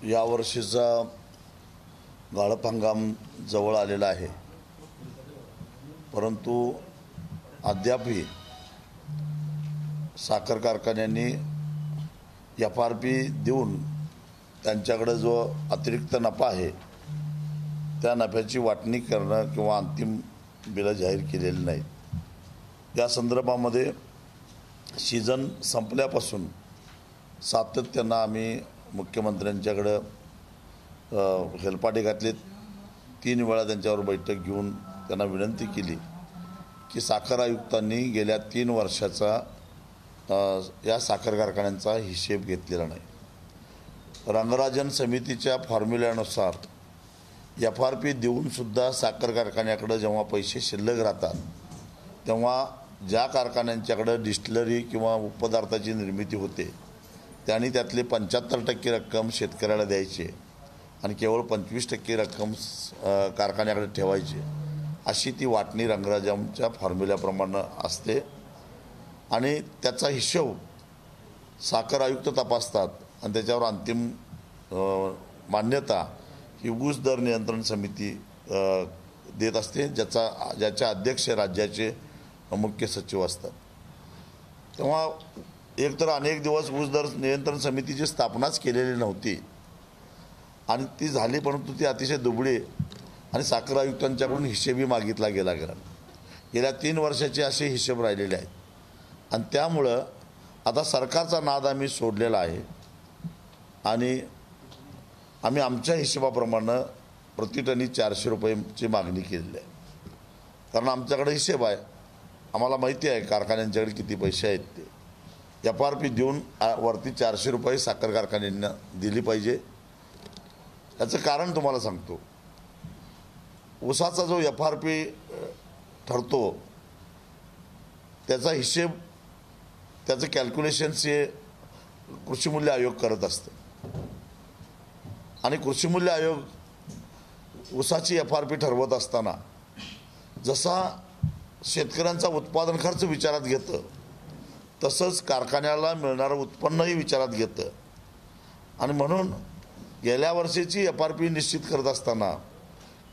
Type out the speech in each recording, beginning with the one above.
यावर्षीचा गाळप हंगाम जवळ आलेला आहे, परंतु अद्यापही साखर कारखान्यांनी FRP देऊन त्यांच्याकडे जो अतिरिक्त नफा आहे त्या नफ्याची वाटणी करणं किंवा अंतिम बिलं जाहीर केलेली नाहीत। या संदर्भामध्ये सीझन संपल्यापासून सातत्यानं आम्ही मुख्यमंत्र्यांच्याकडे हेलपाटे घातले। 3 वेळा त्यांच्यावर बैठक घेऊन त्यांना विनंती केली की साखर आयुक्तांनी गेल्या 3 वर्षाचा या साखर कारखान्यांचा हिशेब घेतलेला नाही। रंगराजन समितीच्या फॉर्म्युल्यानुसार FRP देऊन सुद्धा साखर कारखान्याकडे जेव्हा पैसे शिल्लक राहतात तेव्हा ज्या कारखान्यांच्याकडे डिस्टिलरी किंवा उपपदार्थाची निर्मिती होते त्यांनी त्यातले 75% रक्कम शेतकऱ्याला द्यायची आणि केवळ 25% रक्कम कारखान्याकडे ठेवायची, अशी ती वाटणी रंगराजनच्या फॉर्म्युल्याप्रमाणे असते। आणि त्याचा हिशोब साखर आयुक्त तपासतात आणि त्याच्यावर अंतिम मान्यता ही ऊस दर नियंत्रण समिती देत असते, ज्याच्या अध्यक्ष राज्याचे मुख्य सचिव असतात। तेव्हा एकतर अनेक दिवस ऊस दर नियंत्रण समितीची स्थापनाच केलेली नव्हती आणि ती झाली, परंतु ती अतिशय दुबळी आणि साखर आयुक्तांच्याकडून हिशेबही मागितला गेला। गेल्या 3 वर्षाचे असे हिशेब राहिलेले आहेत आणि त्यामुळं आता सरकारचा नाद आम्ही सोडलेला आहे आणि आम्ही आमच्या हिशेबाप्रमाणे प्रति टनी 400 रुपयाची मागणी केलेली आहे। कारण आमच्याकडे हिशेब आहे, आम्हाला माहिती आहे कारखान्यांच्याकडे किती पैसे आहेत ते। FRP देऊन वरती 400 रुपये साखर कारखान्यांना दिली पाहिजे। याचं कारण तुम्हाला सांगतो, ऊसाचा जो FRP ठरतो त्याचा हिशेब, त्याचं कॅल्क्युलेशन्स हे कृषी मूल्य आयोग करत असतं आणि कृषी मूल्य आयोग ऊसाची FRP ठरवत असताना जसा शेतकऱ्यांचा उत्पादन खर्च विचारात घेतं तसंच कारखान्याला मिळणारं उत्पन्नही विचारात घेतं आणि म्हणून गेल्या वर्षीची FRP निश्चित करत असताना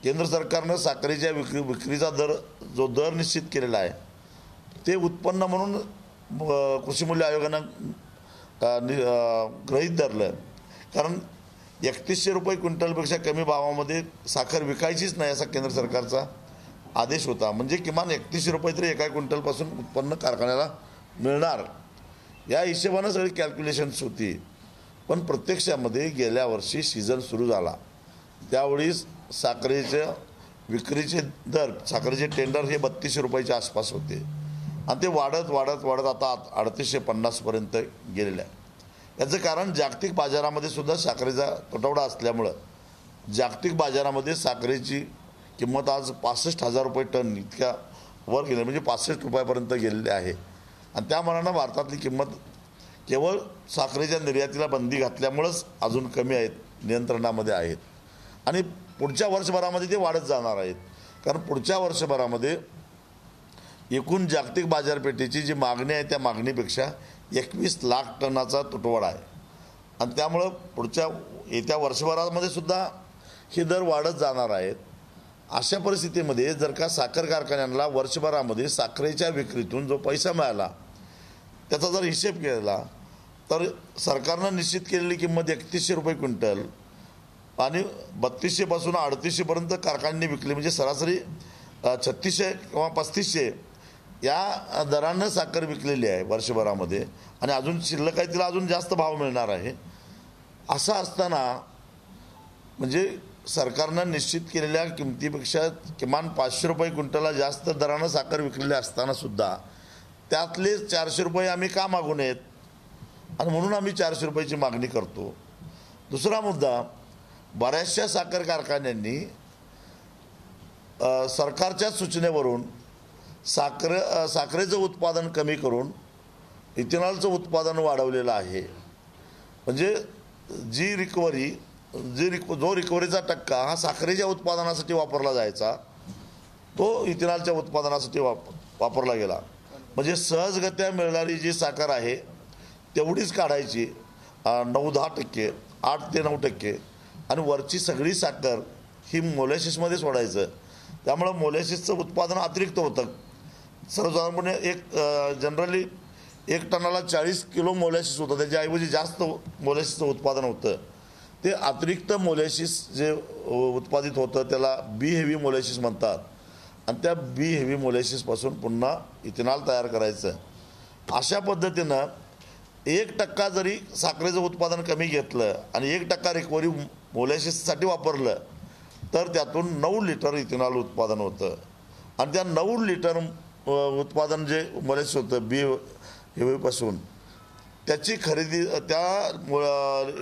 केंद्र सरकारनं साखरेच्या विक्रीचा दर निश्चित केलेला आहे ते उत्पन्न म्हणून कृषी मूल्य आयोगानं गृहीत धरलं। कारण 3100 रुपये क्विंटलपेक्षा कमी भावामध्ये साखर विकायचीच नाही असा केंद्र सरकारचा आदेश होता, म्हणजे किमान 3100 रुपये तरी एका क्विंटलपासून उत्पन्न कारखान्याला मिळणार, या हिशोबानं सगळी कॅल्क्युलेशन्स होती। पण प्रत्यक्षामध्ये गेल्या वर्षी सीझन सुरू झाला त्यावेळी साखरेचे विक्रीचे दर, साखरेचे टेंडर हे 3200 रुपयाच्या आसपास होते आणि ते वाढत वाढत वाढत आता 3850 पर्यंत गेलेले आहे। याचं कारण जागतिक बाजारामध्ये सुद्धा साखरेचा तुटवडा असल्यामुळं जागतिक बाजारामध्ये साखरेची किंमत आज 65,000 रुपये टन इतक्या वर गेली, म्हणजे 65 रुपयापर्यंत गेलेली आहे आणि त्या मानानं भारतातली किंमत केवळ साखरेच्या निर्यातीला बंदी घातल्यामुळंच अजून कमी आहेत, नियंत्रणामध्ये आहेत आणि पुढच्या वर्षभरामध्ये ते वाढत जाणार आहेत। कारण पुढच्या वर्षभरामध्ये एकूण जागतिक बाजारपेठेची जी मागणी आहे त्या मागणीपेक्षा 21 लाख टनाचा तुटवडा आहे आणि त्यामुळं पुढच्या येत्या वर्षभरामध्ये सुद्धा हे दर वाढत जाणार आहेत। अशा परिस्थितीमध्ये जर का साखर कारखान्यांना वर्षभरामध्ये साखरेच्या विक्रीतून जो पैसा मिळाला त्याचा जर हिशेब केला तर सरकारनं निश्चित केलेली किंमत 3100 रुपये क्विंटल आणि 3200 पासून 3800 पर्यंत कारखान्यांनी विकली, म्हणजे सरासरी 3600 किंवा 3500 या दरानं साखर विकलेली आहे वर्षभरामध्ये आणि अजून शिल्लक आहे तिला अजून जास्त भाव मिळणार आहे। असं असताना म्हणजे सरकारनं निश्चित केलेल्या किमतीपेक्षा किमान 500 रुपये क्विंटलला जास्त दरानं साखर विकलेली असताना सुद्धा त्यातले 400 रुपये आम्ही का मागू नयेत आणि म्हणून आम्ही 400 रुपयाची मागणी करतो। दुसरा मुद्दा, बऱ्याचशा साखर कारखान्यांनी सरकारच्या सूचनेवरून साखरेचं उत्पादन कमी करून इथेनॉलचं उत्पादन वाढवलेलं आहे, म्हणजे जो रिकव्हरीचा टक्का हा साखरेच्या उत्पादनासाठी वापरला जायचा तो इथेनॉलच्या उत्पादनासाठी वापरला गेला। म्हणजे सहजगत्या मिळणारी जी साखर आहे तेवढीच काढायची 9-10% 8 ते 9% आणि वरची सगळी साखर ही मोलॅसिसमध्ये सोडायचं. त्यामुळं मोलॅसिसचं उत्पादन अतिरिक्त होतं. सर्वसाधारणपणे जनरली 1 टनाला 40 किलो मोलॅसिस होतं, त्याच्याऐवजी जास्त मोलॅसिसचं उत्पादन होतं. ते अतिरिक्त मोलॅसिस जे उत्पादित होतं त्याला बी हेवी मोलॅसिस म्हणतात. आणि त्या बी हेवी मोलॅसिसपासून पुन्हा इथेनॉल तयार करायचं. अशा पद्धतीनं 1% जरी साखरेचं उत्पादन कमी घेतलं आणि 1% रिकव्हरी मोलॅसिससाठी वापरलं तर त्यातून 9 लिटर इथेनॉल उत्पादन होतं. आणि त्या 9 लिटर उत्पादन जे मोलॅसिस होतं बी हेवीपासून, त्याची खरेदी, त्या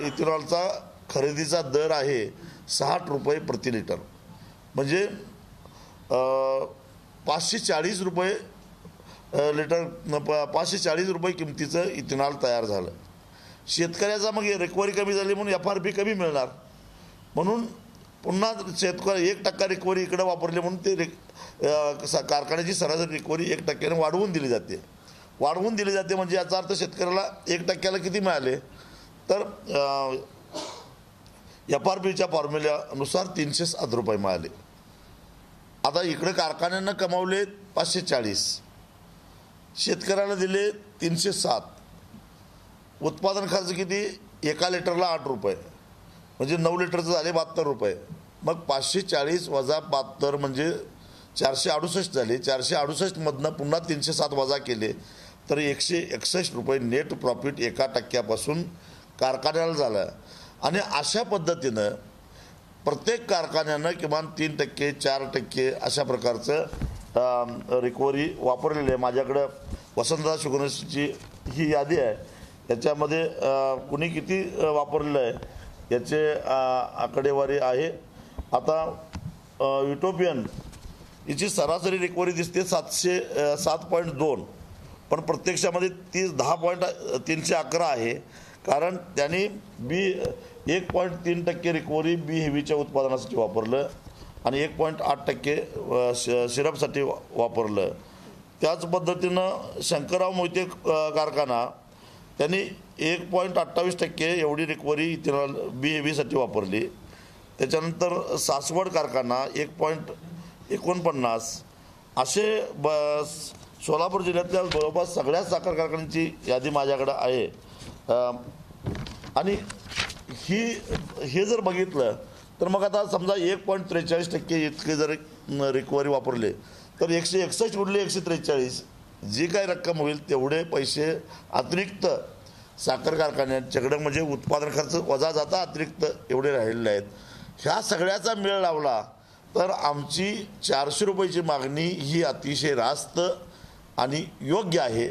इथेनॉलचा खरेदीचा दर आहे 60 रुपये प्रति लिटर. म्हणजे 540 रुपये लिटर, 540 रुपये किमतीचं इथेनॉल तयार झालं. शेतकऱ्याचा मग रिकव्हरी कमी झाली म्हणून FRP कमी मिळणार, म्हणून पुन्हा शेतकरी 1% रिकव्हरी इकडे वापरली म्हणून ते कारखान्याची सरासरी रिकव्हरी 1%ने वाढवून दिली जाते. वाढवून दिली जाते म्हणजे याचा अर्थ शेतकऱ्याला 1%ला किती मिळाले तर FRPच्या फॉर्म्युल्यानुसार 307 रुपये मिळाले. आता इकडे कारखान्यांना कमावले 540, शेतकऱ्याला दिले 307. उत्पादन खर्च किती? 1 लिटरला 8 रुपये, म्हणजे 9 लिटरचं झाले 72 रुपये. मग 540 वजा 72 म्हणजे 468 झाले. 468 मधनं पुन्हा 307 वजा केले तर 161 रुपये नेट प्रॉफिट 1%पासून कारखान्याला झालं. आणि अशा पद्धतीनं प्रत्येक कारखान्यानं किमान 3%, 4% अशा प्रकारचं रिकव्हरी वापरलेली आहे. माझ्याकडं वसंतदादा शुगर्सची ही यादी आहे, याच्यामध्ये कुणी किती वापरलेलं आहे याचे आकडेवारी आहे. आता युटोपियन हिची सरासरी रिकव्हरी दिसते 7.2, पण प्रत्यक्षामध्ये ती 10.311 आहे. कारण त्यांनी 1.3% रिकव्हरी बी हेवीच्या उत्पादनासाठी वापरलं आणि 1.8% सिरपसाठी वापरलं. त्याच पद्धतीनं शंकरराव मोहिते कारखाना त्यांनी 1.28% एवढी रिकव्हरी इथेनॉल बी हेवीसाठी वापरली. त्याच्यानंतर सासवड कारखाना 1.49. असे सोलापूर जिल्ह्यातल्या जवळपास सगळ्या साखर कारखान्यांची यादी माझ्याकडे आहे. आणि हे जर बघितलं तर मग आता समजा 1.43% इतके जर रिकव्हरी वापरले तर 161 उरले 143. जी काही रक्कम होईल तेवढे पैसे अतिरिक्त साखर कारखान्यांच्याकडे, म्हणजे उत्पादन खर्च वजा जाता अतिरिक्त एवढे राहिलेले आहेत. ह्या सगळ्याचा मेळ लावला तर आमची 400 रुपयाची मागणी ही अतिशय रास्त आणि योग्य आहे.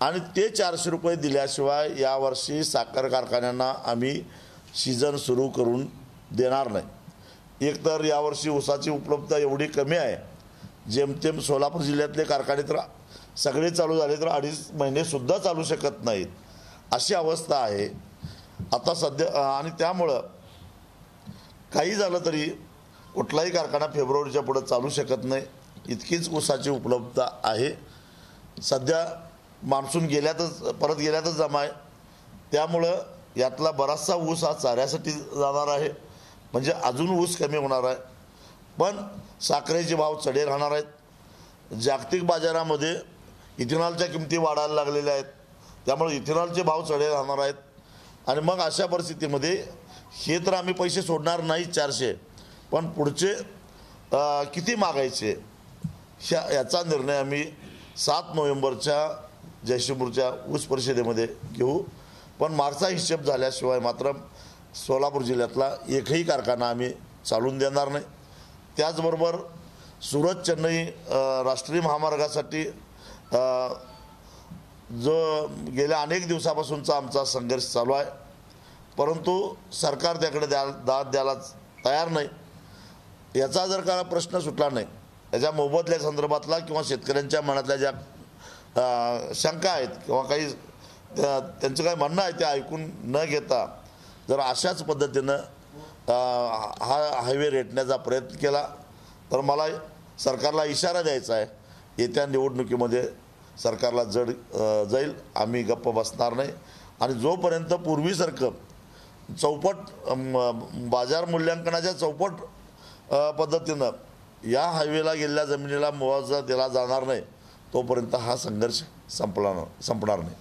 आणि ते 400 रुपये दिल्याशिवाय यावर्षी साखर कारखान्यांना आम्ही सीझन सुरू करून देणार नाही. एकतर यावर्षी ऊसाची उपलब्धता एवढी कमी आहे, जेमतेम सोलापूर जिल्ह्यातले कारखाने तर सगळे चालू झाले तर 2.5 महिनेसुद्धा चालू शकत नाहीत, अशी अवस्था आहे आता सध्या. आणि त्यामुळं काही झालं तरी कुठलाही कारखाना फेब्रुवारीच्या पुढे चालू शकत नाही, इतकीच ऊसाची उपलब्धता आहे. सध्या मान्सून परत गेल्यातच जमा आहे, त्यामुळं यातला बराचसा ऊस हा चाऱ्यासाठी जाणार आहे, म्हणजे अजून ऊस कमी होणार आहे. पण साखरेचे भाव चढे राहणार आहेत. जागतिक बाजारामध्ये इथेनॉलच्या किमती वाढायला लागलेल्या आहेत, त्यामुळे इथेनॉलचे भाव चढे राहणार आहेत. आणि मग अशा परिस्थितीमध्ये हे तर आम्ही पैसे सोडणार नाही 400, पण पुढचे किती मागायचे याचा निर्णय आम्ही 7 नोव्हेंबरच्या जयसिंगपूरच्या ऊस परिषदेमध्ये घेऊ. पण मागचा हिशेब झाल्याशिवाय मात्र सोलापूर जिल्ह्यातला एकही कारखाना आम्ही चालून देणार नाही. त्याचबरोबर सुरत चेन्नई राष्ट्रीय महामार्गासाठी जो गेल्या अनेक दिवसापासूनचा आमचा संघर्ष चालू आहे, परंतु सरकार त्याकडे दाद द्यायला तयार नाही. याचा जर का प्रश्न सुटला नाही, याच्या मोबदल्या संदर्भातला किंवा शेतकऱ्यांच्या मनातल्या ज्या शंका आहेत किंवा काही त्यांचं काय म्हणणं आहे ते ऐकून न घेता जर अशाच पद्धतीनं हा हायवे रेटण्याचा प्रयत्न केला तर मला सरकारला इशारा द्यायचा आहे, येत्या निवडणुकीमध्ये सरकारला जड जाईल, आम्ही गप्प बसणार नाही. आणि जोपर्यंत पूर्वीसारखं चौपट बाजार मूल्यांकनाच्या चौपट पद्धतीनं या हायवेला गेलेल्या जमिनीला मुआवजा दिला जाणार नाही तोपर्यंत हा संघर्ष संपणार नाही.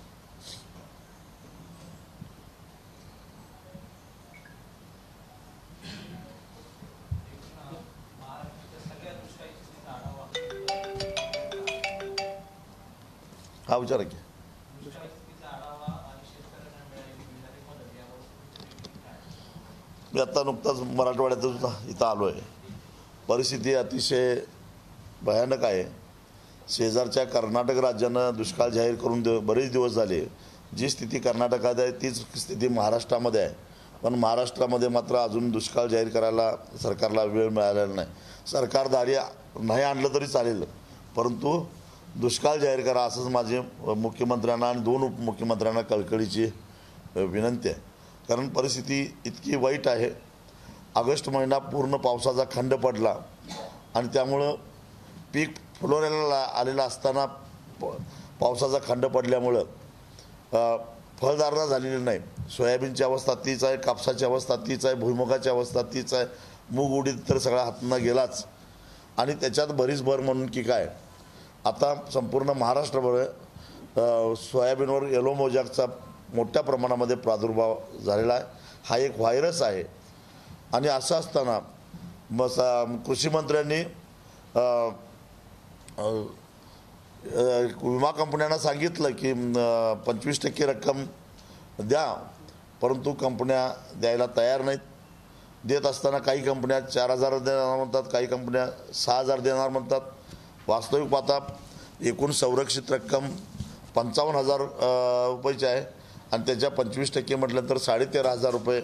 हा विचार की मी आता नुकताच मराठवाड्यातून इथं आलो आहे. परिस्थिती अतिशय भयानक आहे. शेजारच्या कर्नाटक राज्यानं दुष्काळ जाहीर करून बरेच दिवस झाले. जी स्थिती कर्नाटकात आहे तीच स्थिती महाराष्ट्रामध्ये आहे. पण महाराष्ट्रामध्ये मात्र अजून दुष्काळ जाहीर करायला सरकारला वेळ मिळालेला नाही. सरकार दारी नाही आणलं तरी चालेल, परंतु दुष्काळ जाहीर करा असंच माझे मुख्यमंत्र्यांना आणि 2 उपमुख्यमंत्र्यांना कळकळीची विनंती आहे. कारण परिस्थिती इतकी वाईट आहे. ऑगस्ट महिना पूर्ण पावसाचा खंड पडला आणि त्यामुळं पीक फुलोऱ्याला आलेला असताना पावसाचा खंड पडल्यामुळं फळधारणा झालेली नाही. सोयाबीनची अवस्था तीच आहे, कापसाची अवस्था तीच आहे, भुईमुगाची अवस्था तीच आहे. मूग उडीद तर सगळा हातनं गेलाच. आणि त्याच्यात बरीच भर म्हणून की काय आता संपूर्ण महाराष्ट्रभर सोयाबीनवर येलो मोजॅकचा मोठ्या प्रमाणामध्ये प्रादुर्भाव झालेला आहे. हा एक व्हायरस आहे. आणि असं असताना कृषी मंत्र्यांनी विमा कंपन्यांना सांगितलं की 25% रक्कम द्या, परंतु कंपन्या द्यायला तयार नाहीत. देत असताना काही कंपन्या 4,000 देणार म्हणतात, काही कंपन्या 6,000 देणार म्हणतात. वास्तविक पाहता एकूण संरक्षित रक्कम 55,000 रुपयाची आहे आणि त्याच्या 25% म्हटलं तर 13,500 रुपये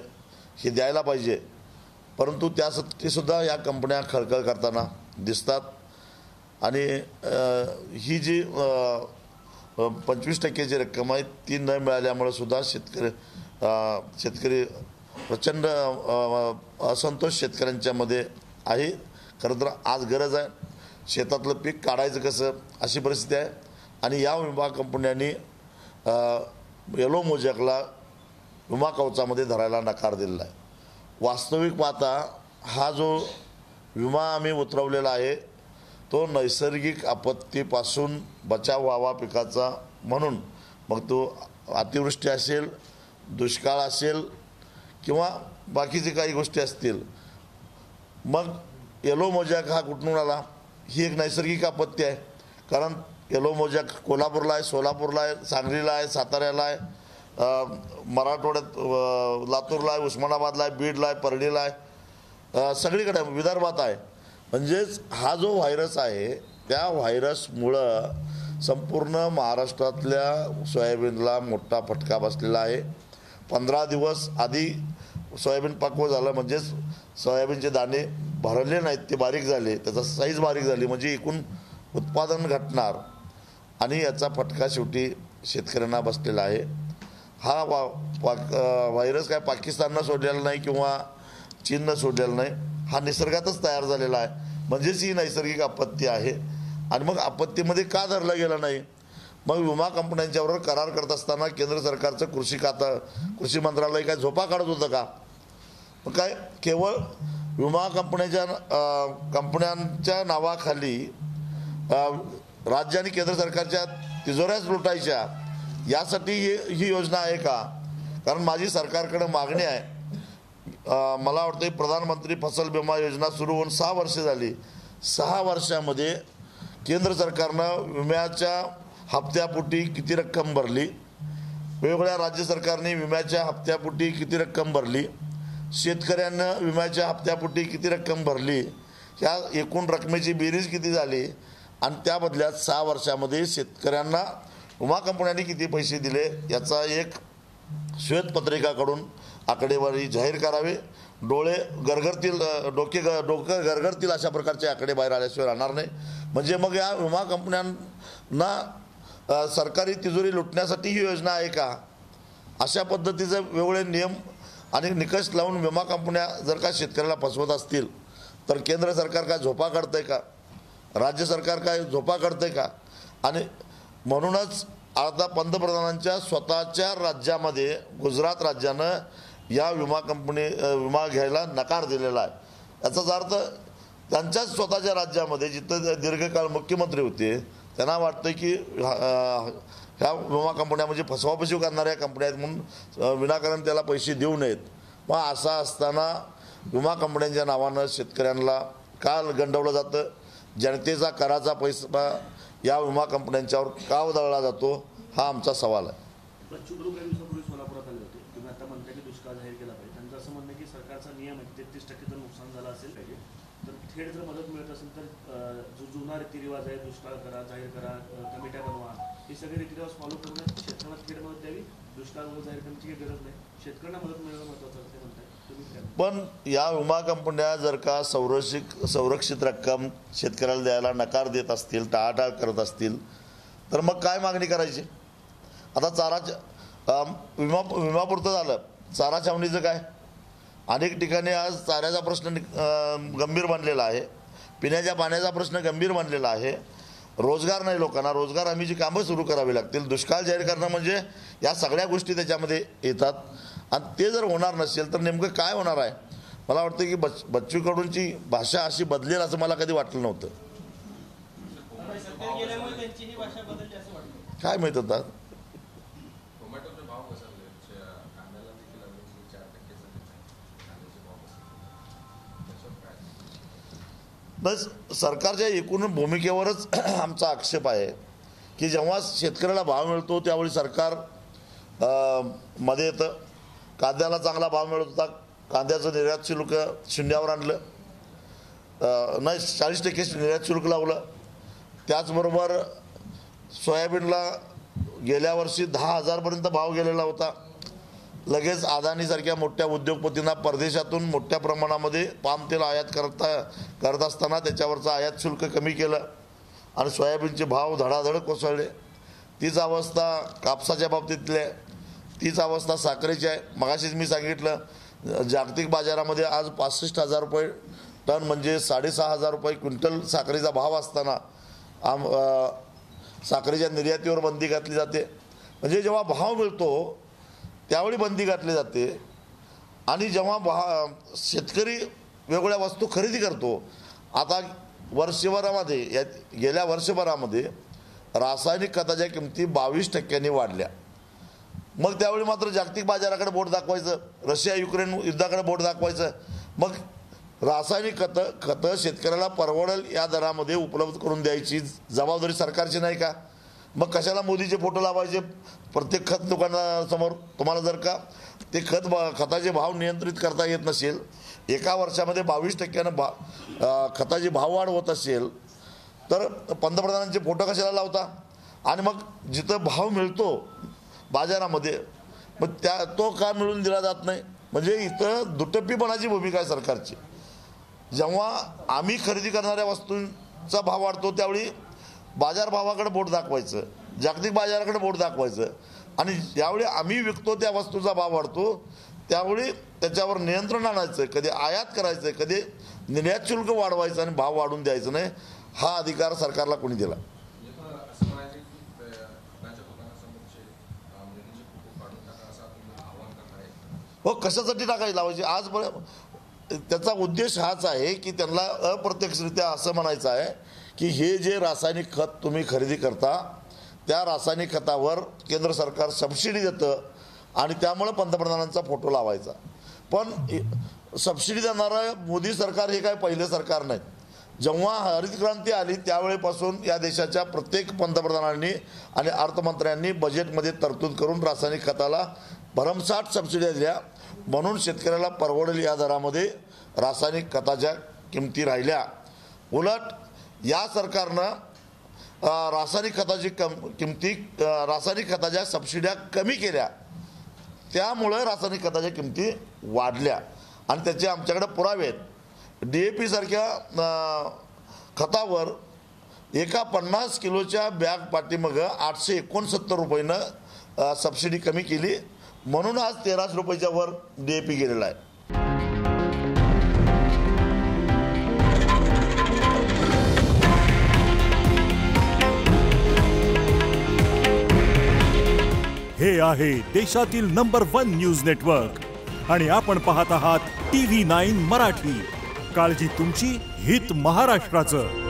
हे द्यायला पाहिजे. परंतु त्यासाठी सुद्धा या कंपन्या खळखळ करताना दिसतात. आणि ही जी 25%ची रक्कम आहे ती न मिळाल्यामुळे सुद्धा शेतकरी प्रचंड असंतोष शेतकऱ्यांच्यामध्ये आहे. खरं तर आज गरज आहे, शेतातलं पीक काढायचं कसं अशी परिस्थिती आहे. आणि या विमा कंपन्यांनी येलो मोजॅकला विमा कवचामध्ये धरायला नकार दिलेला आहे. वास्तविक पाहता हा जो विमा आम्ही उतरवलेला आहे तो नैसर्गिक आपत्तीपासून बचाव व्हावा पिकाचा म्हणून, मग तो अतिवृष्टी असेल, दुष्काळ असेल किंवा बाकीचे काही गोष्टी असतील. मग येलो मोजॅक हा कुठून आला? ही एक नैसर्गिक आपत्ती आहे. कारण येलो मोजॅक कोल्हापूरला आहे, सोलापूरला आहे, सांगलीला आहे, साताऱ्याला आहे, मराठवाड्यात लातूरला आहे, उस्मानाबादला आहे, बीडला आहे, परळीला आहे, सगळीकडे विदर्भात आहे. म्हणजेच हा जो व्हायरस आहे त्या व्हायरसमुळं संपूर्ण महाराष्ट्रातल्या सोयाबीनला मोठा फटका बसलेला आहे. 15 दिवस आधी सोयाबीन पक्व झालं म्हणजेच सोयाबीनचे दाणे भरले नाहीत, ते बारीक झाले, त्याचा साईज बारीक झाली, म्हणजे एकूण उत्पादन घटणार आणि याचा फटका शेवटी शेतकऱ्यांना बसलेला आहे. हा व्हायरस काय पाकिस्ताननं सोडलेला नाही किंवा चीननं सोडलेला नाही, हा निसर्गातच तयार झालेला आहे. म्हणजेच ही नैसर्गिक आपत्ती आहे. आणि मग आपत्तीमध्ये का धरला गेला नाही? मग विमा कंपन्यांच्याबरोबर करार करत असताना केंद्र सरकारचं कृषी मंत्रालय काय झोपा काढत होतं का? मग काय केवळ विमा कंपन्यांच्या नावाखाली राज्य आणि केंद्र सरकारच्या तिजोऱ्याच लुटायच्या यासाठी ही योजना आहे का? कारण माझी सरकारकडे मागणी आहे. मला वाटतं प्रधानमंत्री फसल विमा योजना सुरू होऊन 6 वर्षे झाली. 6 वर्षामध्ये केंद्र सरकारनं विम्याच्या हप्त्यापोटी किती रक्कम भरली, वेगवेगळ्या राज्य सरकारने विम्याच्या हप्त्यापोटी किती रक्कम भरली, शेतकऱ्यांना विम्याच्या हप्त्यापोटी किती रक्कम भरली, ह्या एकूण रकमेची बेरीज किती झाली आणि त्या बदल्यात 6 वर्षामध्ये शेतकऱ्यांना विमा कंपन्यांनी किती पैसे दिले याचा एक श्वेतपत्रिकाकडून आकडेवारी जाहीर करावे. डोकं गरगरतील अशा प्रकारचे आकडे बाहेर आल्याशिवाय राहणार नाही. म्हणजे मग या विमा कंपन्यांना सरकारी तिजोरी लुटण्यासाठी ही योजना आहे का? अशा पद्धतीचे वेगवेगळे नियम आणि निकष लावून विमा कंपन्या जर का शेतकऱ्याला फसवत असतील तर केंद्र सरकार काय झोपा काढतंय का? राज्य सरकार काय झोपा काढतंय का? आणि म्हणूनच आता पंतप्रधानांच्या स्वतःच्या राज्यामध्ये गुजरात राज्यानं या विमा घ्यायला नकार दिलेला आहे। याचाच अर्थ त्यांच्याच स्वतःच्या राज्यामध्ये जिथं दीर्घकाळ मुख्यमंत्री होते त्यांना वाटतं की ह्या विमा कंपन्या म्हणजे फसवाफसवी करणाऱ्या कंपन्या आहेत म्हणून विनाकारण त्याला पैसे देऊ नयेत। मग असं असताना विमा कंपन्यांच्या नावानं शेतकऱ्यांना का गंडवलं जातं, जनतेचा कराचा पैसा या विमा कंपन्यांच्यावर का उधळला जातो, हा आमचा सवाल आहे। सोलापुरात आले होते, तुम्ही आता म्हणता की दुष्काळ जाहीर केला पाहिजे, त्यांचं असं म्हणणं की सरकारचा नियम आहे 33% जर नुकसान झालं असेल पाहिजे तर थेट जर मदत मिळत असेल तर जो जुना रीतिरिवाज आहे दुष्काळ करा, जाहीर करा, कमिट्या बनवा, हे सगळे रीतिरिवाज फॉलो करून शेतकऱ्यांना थेट मदत द्यावी, दुष्काळ जाहीर करण्याची काही गरज नाही, शेतकऱ्यांना मदत मिळणं महत्त्वाचं असं ते म्हणतात। पण या विमा कंपन्या जर का संरक्षित रक्कम शेतकऱ्याला द्यायला नकार देत असतील, टाळाटाळ करत असतील तर मग काय मागणी करायची? आता चाराच्या विमापुरतं झालं, चारा छावणीचं काय? अनेक ठिकाणी आज चाऱ्याचा प्रश्न गंभीर बनलेला आहे, पिण्याच्या पाण्याचा प्रश्न गंभीर बनलेला आहे, रोजगार नाही लोकांना, रोजगार हमीची कामं सुरू करावी लागतील। दुष्काळ जाहीर करणं म्हणजे या सगळ्या गोष्टी त्याच्यामध्ये येतात आणि ते जर होणार नसेल तर नेमकं काय होणार आहे? मला वाटतं की बच्चू कडूंची भाषा अशी बदलेल असं मला कधी वाटलं नव्हतं। काय माहित होता बस सरकारच्या एकूण भूमिकेवरच आमचा आक्षेप आहे की जेव्हा शेतकऱ्याला भाव मिळतो त्यावेळी सरकार मध्ये येतं। कांद्याला चांगला भाव मिळत होता, कांद्याचं निर्यात शुल्क शून्यावर आणलं, नाही 40% निर्यात शुल्क लावलं। त्याचबरोबर सोयाबीनला गेल्या वर्षी 10,000 पर्यंत भाव गेलेला होता। लगेच अदानीसारख्या मोठ्या उद्योगपतींना परदेशातून मोठ्या प्रमाणामध्ये पाम तेल आयात करत असताना त्याच्यावरचं आयात शुल्क कमी केलं आणि सोयाबीनचे भाव धडाधड कोसळले। तीच अवस्था कापसाच्या बाबतीतली आहे, तीच अवस्था साखरेची आहे। मगाशीच मी सांगितलं जागतिक बाजारामध्ये आज 65,000 रुपये टन म्हणजे 6,500 रुपये क्विंटल साखरेचा भाव असताना साखरेच्या निर्यातीवर बंदी घातली जाते। म्हणजे जेव्हा भाव मिळतो त्यावेळी बंदी घातली जाते आणि जेव्हा शेतकरी वेगवेगळ्या वस्तू खरेदी करतो। आता वर्षभरामध्ये गेल्या वर्षभरामध्ये रासायनिक खताच्या किमती 22% वाढल्या। मग त्यावेळी मात्र जागतिक बाजाराकडे बोट दाखवायचं, रशिया युक्रेन युद्धाकडे बोट दाखवायचं। मग रासायनिक खतं शेतकऱ्याला परवडेल या दरामध्ये उपलब्ध करून द्यायची जबाबदारी सरकारची नाही का? मग कशाला मोदीचे फोटो लावायचे प्रत्येक खत दुकानासमोर? तुम्हाला जर का ते खताचे भाव नियंत्रित करता येत नसेल, एका वर्षामध्ये 22% खताची भाववाढ होत असेल तर पंतप्रधानांचे फोटो कशाला लावता? आणि मग जिथं भाव मिळतो बाजारामध्ये मग तो का मिळून दिला जात नाही? म्हणजे इथं दुटप्पीपणाची भूमिका आहे सरकारची। जेव्हा आम्ही खरेदी करणाऱ्या वस्तूंचा भाव वाढतो त्यावेळी बाजारभावाकडे बोट दाखवायचं, जागतिक बाजाराकडे बोट दाखवायचं आणि ज्यावेळी आम्ही विकतो त्या वस्तूचा भाव वाढतो त्यावेळी त्याच्यावर नियंत्रण आणायचं, कधी आयात करायचं, कधी निर्यात शुल्क वाढवायचं आणि भाव वाढून द्यायचं नाही। हा अधिकार सरकारला कोणी दिला? हो, कशासाठी टाकायची लावायची? आज त्याचा उद्देश हाच आहे की त्यांना अप्रत्यक्षरित्या असं म्हणायचं आहे की हे जे रासायनिक खत तुम्ही खरेदी करता त्या रासायनिक खतावर केंद्र सरकार सबसिडी देतं आणि त्यामुळे पंतप्रधानांचा फोटो लावायचा। पण सबसिडी देणारं मोदी सरकार हे काय पहिलं सरकार नाही। जेव्हा हरित क्रांती आली त्यावेळेपासून या देशाच्या प्रत्येक पंतप्रधानांनी आणि अर्थमंत्र्यांनी बजेटमध्ये तरतूद करून रासायनिक खताला भरमसाठ सबसिड्या दिल्या, म्हणून शेतकऱ्याला परवडेल या दरामध्ये रासायनिक खताच्या किमती राहिल्या। उलट या सरकारनं रासायनिक खताची रासायनिक खताच्या सबसिड्या कमी केल्या, त्यामुळे रासायनिक खताच्या किमती वाढल्या आणि त्याचे आमच्याकडे पुरावे आहेत। DAP सारख्या खतावर एका 50 किलोच्या बॅग पाठीमागं 869 रुपयानं सबसिडी कमी केली, म्हणून आज 1300 रुपयाच्या वर DAP गेलेला आहे। हे आहे देशातील नंबर 1 न्यूज नेटवर्क आणि आपण पाहत आहात TV9 मराठी. काळजी तुमची, हित महाराष्ट्राचं.